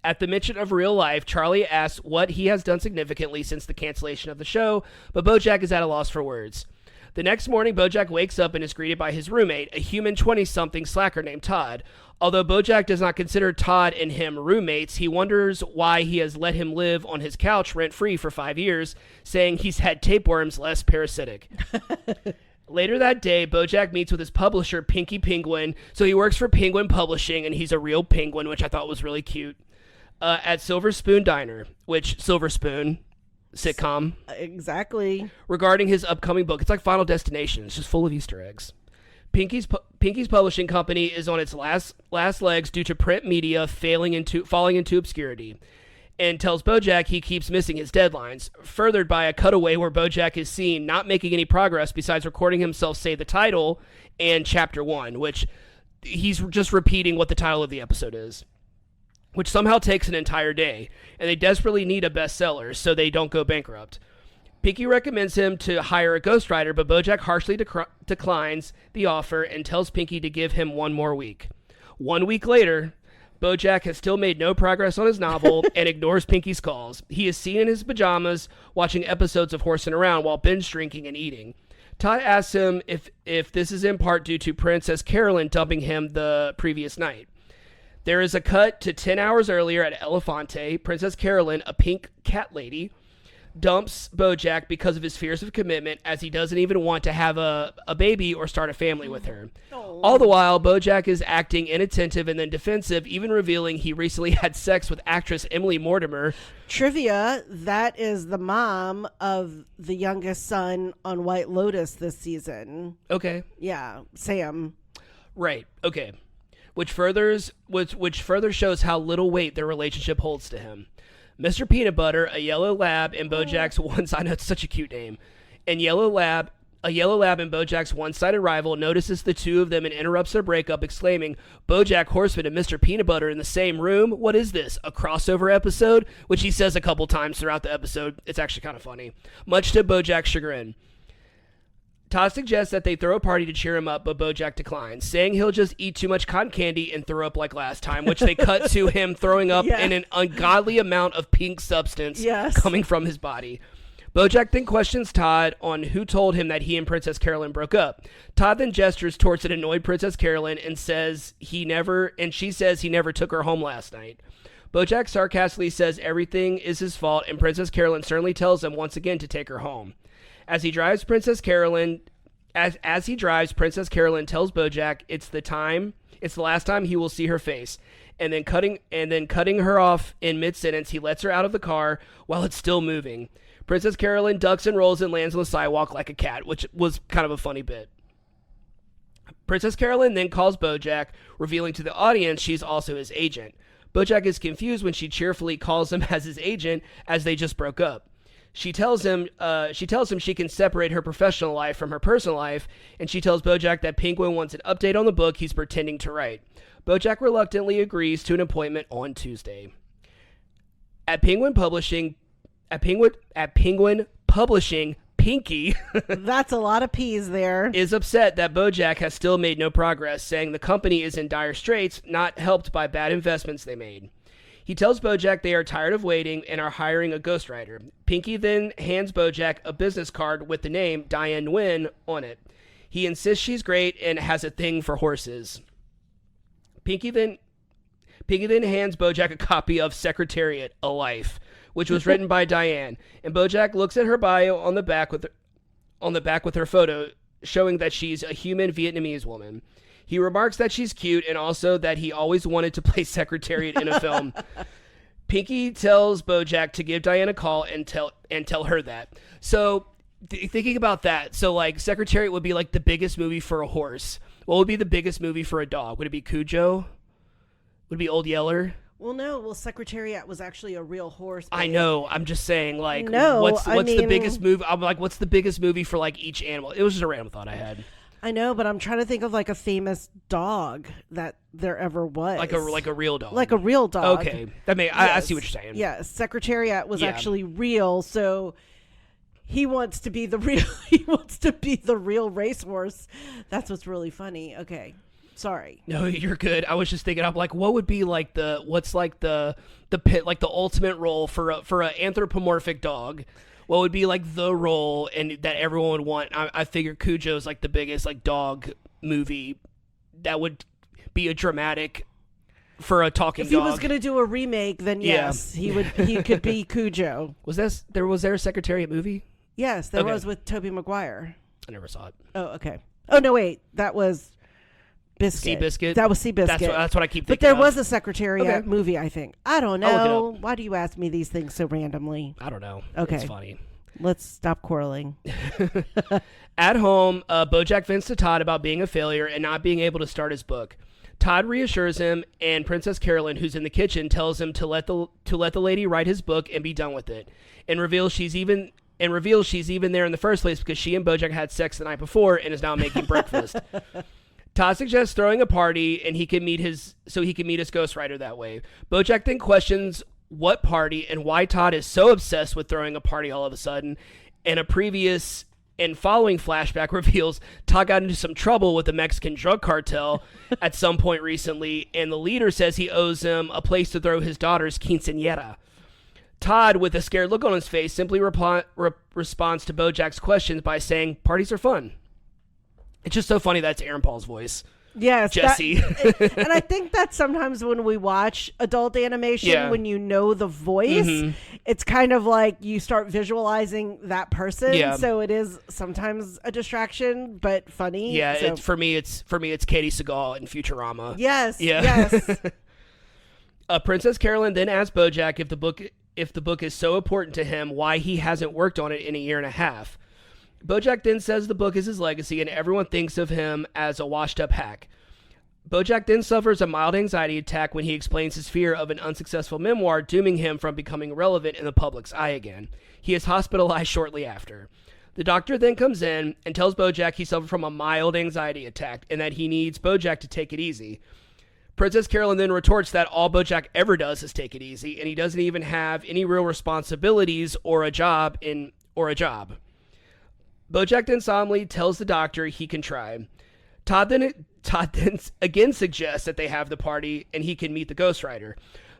At the mention of real life, Charlie asks what he has done significantly since the cancellation of the show, but BoJack is at a loss for words. The next morning, BoJack wakes up and is greeted by his roommate, a human 20-something slacker named Todd. Although BoJack does not consider Todd and him roommates, he wonders why he has let him live on his couch rent-free for 5 years, saying he's had tapeworms less parasitic. Later that day, BoJack meets with his publisher, Pinky Penguin. So he works for Penguin Publishing, and he's a real penguin, which I thought was really cute. At Silver Spoon Diner, which Silver Spoon sitcom. Exactly. Regarding his upcoming book. It's like Final Destination. It's just full of Easter eggs. Pinky's publishing company is on its last legs due to print media falling into obscurity, and tells BoJack he keeps missing his deadlines, furthered by a cutaway where BoJack is seen not making any progress besides recording himself say the title and Chapter 1, which he's just repeating what the title of the episode is, which somehow takes an entire day, and they desperately need a bestseller so they don't go bankrupt. Pinky recommends him to hire a ghostwriter, but BoJack harshly declines the offer and tells Pinky to give him 1 more week. 1 week later, BoJack has still made no progress on his novel and ignores Pinky's calls. He is seen in his pajamas watching episodes of Horsin' Around while binge drinking and eating. Todd asks him if this is in part due to Princess Carolyn dumping him the previous night. There is a cut to 10 hours earlier at Elefante. Princess Carolyn, a pink cat lady, dumps BoJack because of his fears of commitment, as he doesn't even want to have a baby or start a family with her. Oh. All the while, BoJack is acting inattentive and then defensive, even revealing he recently had sex with actress Emily Mortimer. Trivia, that is the mom of the youngest son on White Lotus this season. Okay. Yeah, Sam. Right, okay. Which further shows how little weight their relationship holds to him. Mr. Peanut Butter, a yellow lab, and BoJack's I know it's such a cute name. And a yellow lab and BoJack's one-sided rival notices the two of them and interrupts their breakup, exclaiming, "BoJack Horseman and Mr. Peanut Butter in the same room? What is this, a crossover episode?" Which he says a couple times throughout the episode. It's actually kind of funny. Much to BoJack's chagrin. Todd suggests that they throw a party to cheer him up, but BoJack declines, saying he'll just eat too much cotton candy and throw up like last time, which they cut to him throwing up in an ungodly amount of pink substance coming from his body. BoJack then questions Todd on who told him that he and Princess Carolyn broke up. Todd then gestures towards an annoyed Princess Carolyn and she says he never took her home last night. BoJack sarcastically says everything is his fault, and Princess Carolyn certainly tells him once again to take her home. As he drives, Princess Carolyn tells BoJack it's the last time he will see her face. And then cutting her off in mid-sentence, he lets her out of the car while it's still moving. Princess Carolyn ducks and rolls and lands on the sidewalk like a cat, which was kind of a funny bit. Princess Carolyn then calls BoJack, revealing to the audience she's also his agent. BoJack is confused when she cheerfully calls him as his agent, as they just broke up. She tells him she can separate her professional life from her personal life, and she tells BoJack that Penguin wants an update on the book he's pretending to write. BoJack reluctantly agrees to an appointment on Tuesday. At Penguin Publishing, Pinky that's a lot of P's there. Is upset that BoJack has still made no progress, saying the company is in dire straits, not helped by bad investments they made. He tells BoJack they are tired of waiting and are hiring a ghostwriter. Pinky then hands BoJack a business card with the name Diane Nguyen on it. He insists she's great and has a thing for horses. Pinky then hands BoJack a copy of Secretariat: A Life, which was written by Diane, and BoJack looks at her bio on the back with her photo, showing that she's a human Vietnamese woman. He remarks that she's cute and also that he always wanted to play Secretariat in a film. Pinky tells BoJack to give Diane a call and tell her that. So, thinking about that, so like Secretariat would be like the biggest movie for a horse. What would be the biggest movie for a dog? Would it be Cujo? Would it be Old Yeller? Well, no. Well, Secretariat was actually a real horse. Babe. I know. I'm just saying, like, no, what's the biggest movie? I'm like, what's the biggest movie for like each animal? It was just a random thought I had. I know, but I'm trying to think of like a famous dog that there ever was. Like a real dog. Like a real dog. Okay, I see what you're saying. Yeah, Secretariat was actually real, so he wants to be the real. He wants to be the real racehorse. That's what's really funny. Okay. Sorry. No, you're good. I was just thinking, I'm like, what would be like the pit, like the ultimate role for a anthropomorphic dog? What would be like the role and that everyone would want? I figure Cujo's like the biggest like dog movie that would be a dramatic for a talking dog. If he was going to do a remake, then yes, he would. He could be Cujo. Was there a Secretariat movie? Yes, there was with Tobey Maguire. I never saw it. Oh, okay. Oh no, wait, that was Biscuit. Seabiscuit? That was Seabiscuit. That's what I keep thinking But there of. was a Secretariat movie, I think. I don't I'll know. look it up. Why do you ask me these things so randomly? I don't know. Okay. It's funny. Let's stop quarreling. At home, BoJack vents to Todd about being a failure and not being able to start his book. Todd reassures him, and Princess Carolyn, who's in the kitchen, tells him to let the lady write his book and be done with it, and reveals she's even there in the first place because she and BoJack had sex the night before and is now making breakfast. Todd suggests throwing a party and he can meet his ghostwriter that way. BoJack then questions what party and why Todd is so obsessed with throwing a party all of a sudden. And a previous and following flashback reveals Todd got into some trouble with the Mexican drug cartel at some point recently, and the leader says he owes him a place to throw his daughter's quinceañera. Todd, with a scared look on his face, simply responds to BoJack's questions by saying, "Parties are fun." It's just so funny that's Aaron Paul's voice. Yes. Jesse. And I think that sometimes when we watch adult animation, when you know the voice, it's kind of like you start visualizing that person. Yeah. So it is sometimes a distraction, but funny. Yeah. So. For me, it's Katie Seagal in Futurama. Yes. Yeah. Yes. Princess Carolyn then asks BoJack if the book is so important to him, why he hasn't worked on it in a year and a half. BoJack then says the book is his legacy and everyone thinks of him as a washed-up hack. BoJack then suffers a mild anxiety attack when he explains his fear of an unsuccessful memoir dooming him from becoming relevant in the public's eye again. He is hospitalized shortly after. The doctor then comes in and tells BoJack he suffered from a mild anxiety attack and that he needs BoJack to take it easy. Princess Carolyn then retorts that all BoJack ever does is take it easy, and he doesn't even have any real responsibilities or a job. BoJack then solemnly tells the doctor he can try. Todd then again suggests that they have the party and he can meet the Ghost Rider.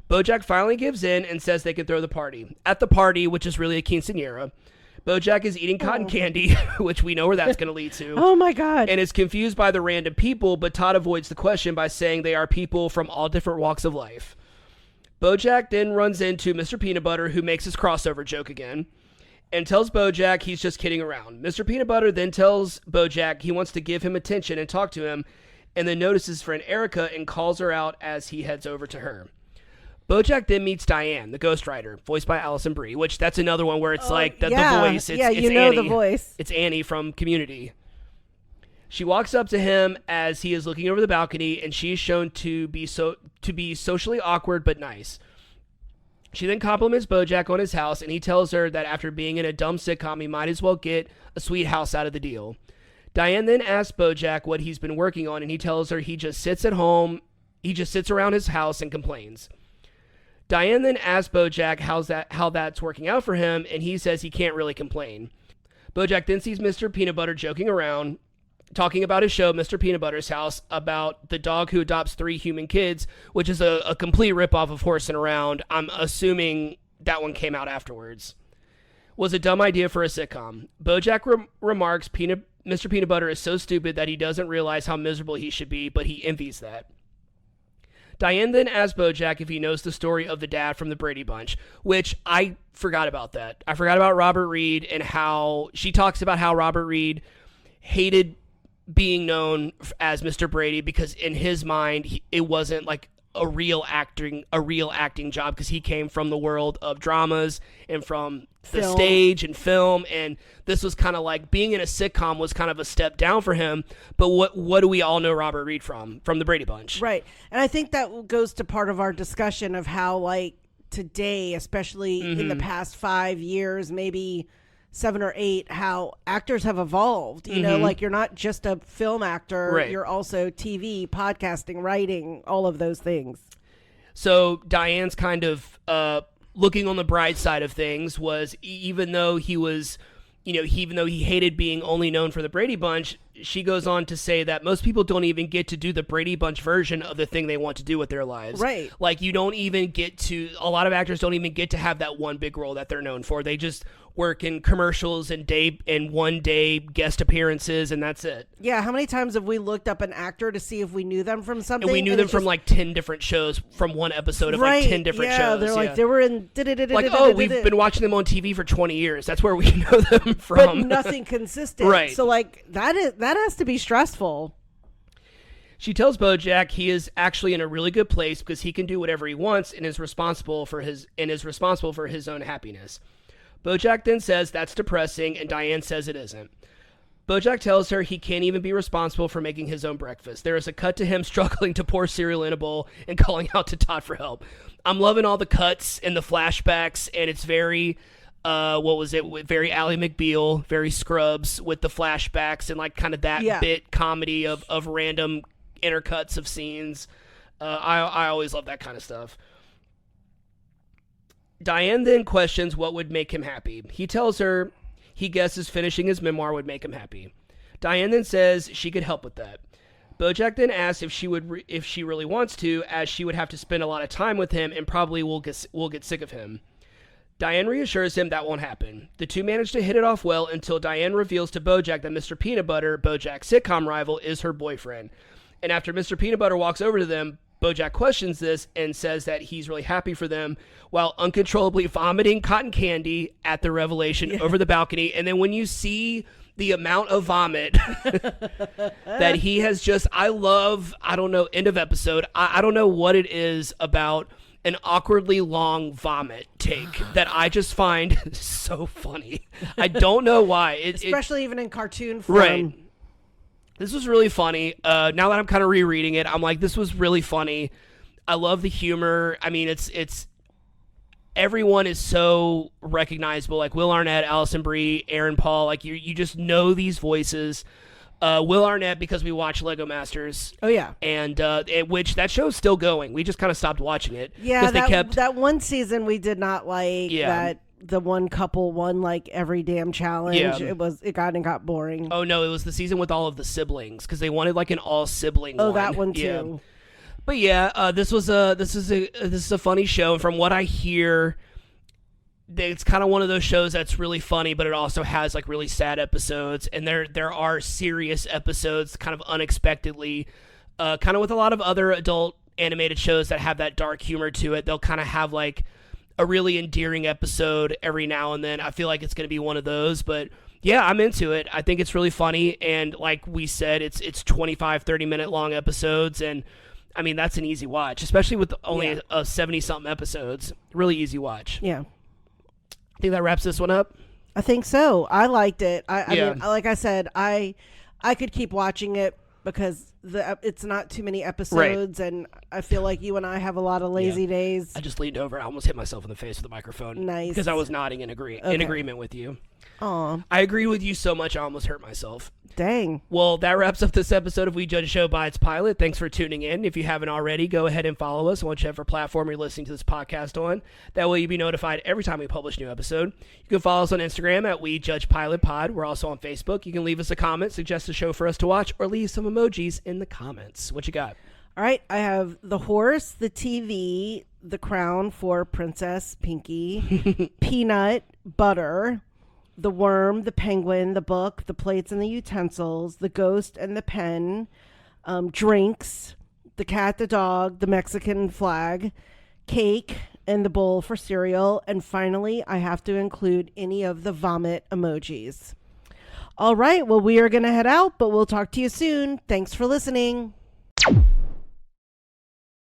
BoJack finally gives in and says they can throw the party. At the party, which is really a quinceañera, BoJack is eating cotton candy, which we know where that's going to lead to. Oh my God. And is confused by the random people, but Todd avoids the question by saying they are people from all different walks of life. BoJack then runs into Mr. Peanut Butter, who makes his crossover joke again, and tells BoJack he's just kidding around. Mr. Peanut Butter then tells BoJack he wants to give him attention and talk to him, and then notices his friend Erica and calls her out as he heads over to her. BoJack then meets Diane, the Ghost Rider, voiced by Allison Brie, which that's another one where it's like the voice. It's you know Annie. the voice. It's Annie from Community. She walks up to him as he is looking over the balcony, and she is shown to be socially awkward but nice. She then compliments BoJack on his house, and he tells her that after being in a dumb sitcom, he might as well get a sweet house out of the deal. Diane then asks BoJack what he's been working on, and he tells her he just sits at home. He just sits around his house and complains. Diane then asks BoJack how that's working out for him, and he says he can't really complain. BoJack then sees Mr. Peanut Butter joking around, talking about his show, Mr. Peanut Butter's House, about the dog who adopts 3 human kids, which is a complete ripoff of Horsing Around. I'm assuming that one came out afterwards. Was a dumb idea for a sitcom. BoJack remarks Mr. Peanut Butter is so stupid that he doesn't realize how miserable he should be, but he envies that. Diane then asks BoJack if he knows the story of the dad from the Brady Bunch, which I forgot about that. I forgot about Robert Reed and how she talks about how Robert Reed hated being known as Mr. Brady because in his mind it wasn't like a real acting job because he came from the world of dramas and from the stage and film, and this was kind of like being in a sitcom was kind of a step down for him. But what do we all know Robert Reed from the Brady Bunch? Right. And I think that goes to part of our discussion of how like today, especially in the past 5 years, maybe 7 or 8, how actors have evolved. You know, like you're not just a film actor, right. You're also TV, podcasting, writing, all of those things. So Diane's kind of looking on the bright side of things was even though he hated being only known for the Brady Bunch, she goes on to say that most people don't even get to do the Brady Bunch version of the thing they want to do with their lives. Right. Like you don't even get to, a lot of actors don't even get to have that one big role that they're known for. They just work in commercials and one day guest appearances, and that's it. Yeah, how many times have we looked up an actor to see if we knew them from something? And we knew them from like 10 different shows from one episode of like 10 different shows. Yeah, they're like, they were in... Like, oh, we've been watching them on TV for 20 years. That's where we know them from. But nothing consistent. Right. So like, that has to be stressful. She tells BoJack he is actually in a really good place because he can do whatever he wants and is responsible for his own happiness. BoJack then says that's depressing, and Diane says it isn't. BoJack tells her he can't even be responsible for making his own breakfast. There is a cut to him struggling to pour cereal in a bowl and calling out to Todd for help. I'm loving all the cuts and the flashbacks, and it's very, very Ally McBeal, very Scrubs with the flashbacks and like kind of that bit comedy of random intercuts of scenes. I always love that kind of stuff. Diane then questions what would make him happy. He tells her he guesses finishing his memoir would make him happy. Diane then says she could help with that. BoJack then asks if she really wants to, as she would have to spend a lot of time with him and probably will get sick of him. Diane reassures him that won't happen. The two manage to hit it off well until Diane reveals to BoJack that Mr. Peanut Butter, BoJack's sitcom rival, is her boyfriend. And after Mr. Peanut Butter walks over to them, BoJack questions this and says that he's really happy for them while uncontrollably vomiting cotton candy at the revelation over the balcony. And then when you see the amount of vomit that he has just, end of episode. I don't know what it is about an awkwardly long vomit take that I just find so funny. I don't know why. Especially even in cartoon form. Right. This was really funny. Now that I'm kind of rereading it, I'm like, this was really funny. I love the humor. I mean, it's everyone is so recognizable. Like Will Arnett, Allison Brie, Aaron Paul. Like you just know these voices. Will Arnett because we watch Lego Masters. Oh yeah, and which that show's still going. We just kind of stopped watching it. Yeah, that one season we did not like. Yeah. the one couple won like every damn challenge. Yeah. It got boring. Oh no, it was the season with all of the siblings because they wanted like an all sibling. Oh, that one too. But yeah, this is a funny show. And from what I hear, it's kind of one of those shows that's really funny, but it also has like really sad episodes. And there are serious episodes, kind of unexpectedly, kind of with a lot of other adult animated shows that have that dark humor to it. They'll kind of have like a really endearing episode every now and then. I feel like it's going to be one of those, but yeah, I'm into it. I think it's really funny. And like we said, it's 25, 30-minute long episodes. And I mean, that's an easy watch, especially with only 70-something episodes. Really easy watch. Yeah. I think that wraps this one up. I think so. I liked it. I mean, like I said, I could keep watching it because it's not too many episodes, right. And I feel like you and I have a lot of lazy days. I just leaned over. I almost hit myself in the face with the microphone. Nice. Because I was nodding in agreement with you. Aw. I agree with you so much I almost hurt myself. Dang. Well, that wraps up this episode of We Judge a Show by its pilot. Thanks for tuning in. If you haven't already, go ahead and follow us on whichever platform you're listening to this podcast on. That way you'll be notified every time we publish a new episode. You can follow us on Instagram at We Judge Pilot Pod. We're also on Facebook. You can leave us a comment, suggest a show for us to watch, or leave some emojis in the comments. What you got? All right. I have the horse, the TV, the crown for Princess Pinky, peanut, butter, the worm, the penguin, the book, the plates and the utensils, the ghost and the pen, drinks, the cat, the dog, the Mexican flag, cake, and the bowl for cereal. And finally, I have to include any of the vomit emojis. All right. Well, we are going to head out, but we'll talk to you soon. Thanks for listening.